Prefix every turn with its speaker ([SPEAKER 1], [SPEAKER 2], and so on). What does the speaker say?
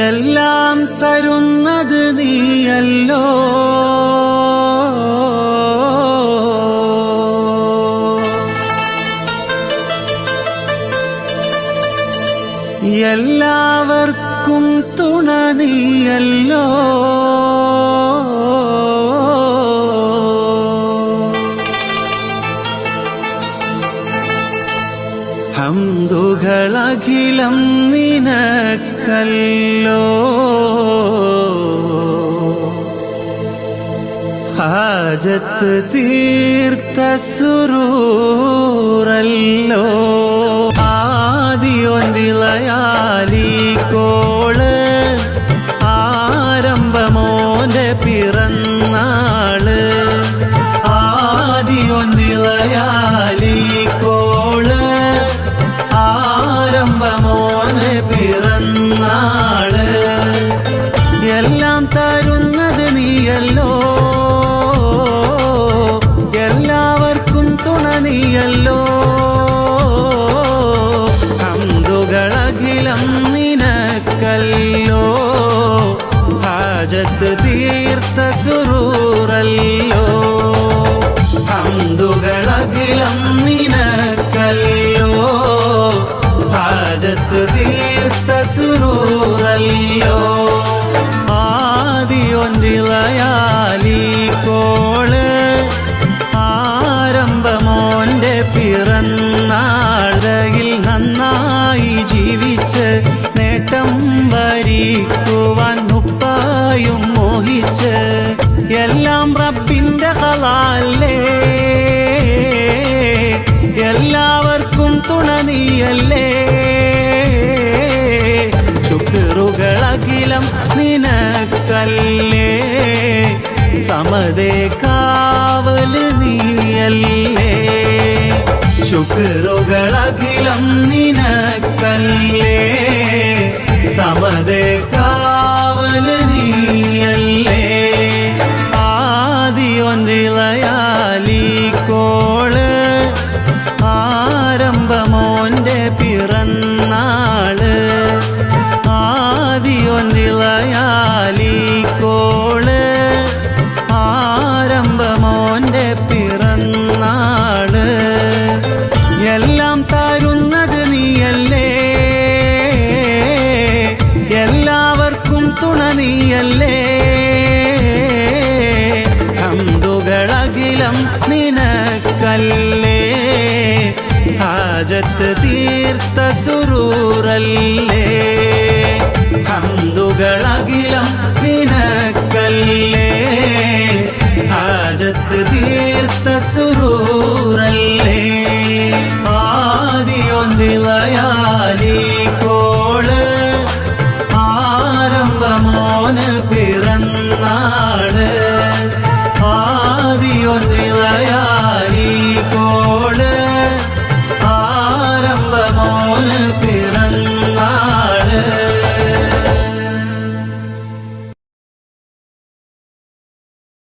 [SPEAKER 1] എല്ലാം തരുന്നത് നീയല്ലോ. എല്ലാവർക്കും തുണ നീയല്ലോ. ഹംദുകളഖിലം നിനക്കല്ലോ. ഹാജത്ത് തീർത്ത സുറൂറല്ലോ. ആദിയൊന്നിളയാലിക്കോള് ആരംഭമോന്റെ പിറന്നാള്. ആദിയൊന്നിളയാലിക്കോള് ആരംഭമോന്റെ പിറന്നാള്. എല്ലാം തരുന്നത് നീയല്ലോ. എല്ലാവർക്കും തുണ നീയല്ലോ. ഹംദുകളഖിലം നിനക്കല്ലോ. ഹാജത്ത് തീർത്ത സുറൂറല്ലോ. ഹംദുകളഖിലം നിനക്കല്ലോ. ഹാജത്ത് തീർത്ത സുറൂറല്ലോ. ആദിയൊന്നിളയാലിക്കോള് ആരംഭമോന്റെ പിറന്നാളയിൽ നന്നായി ജീവിച്ച് നേട്ടം വരിക്കുവാൻ മുപ്പായും മോഹിച്ച് എല്ലാം റബ്ബിന്റെ ഖലാലേ. എല്ലാവർക്കും തുണ നീയല്ലേ. ശുക്റുകളഖിലം നിനക്കല്ലേ. സമദേ കാവല് നീയല്ലേ. ശുക്റുകളഖിലം നിനക്കല്ലേ. സമദേ കാവല് നീയല്ലേ. ആദിയൊന്നിളയാലിക്കോള് ആരംഭമോന്റെ പിറന്നാള്. ആദിയൊന്നിളയാലിക്കോള് ആരംഭമോന്റെ പിറന്നാള്. എല്ലാം തരുന്നത് നീയല്ലേ. എല്ലാവർക്കും തുണ നീയല്ലേ. ഹംദുകളഖിലം നിനക്കല്ലേ. ഹാജത്ത് തീർത്ത സുറൂറല്ലേ. ഹംദുകളഖിലം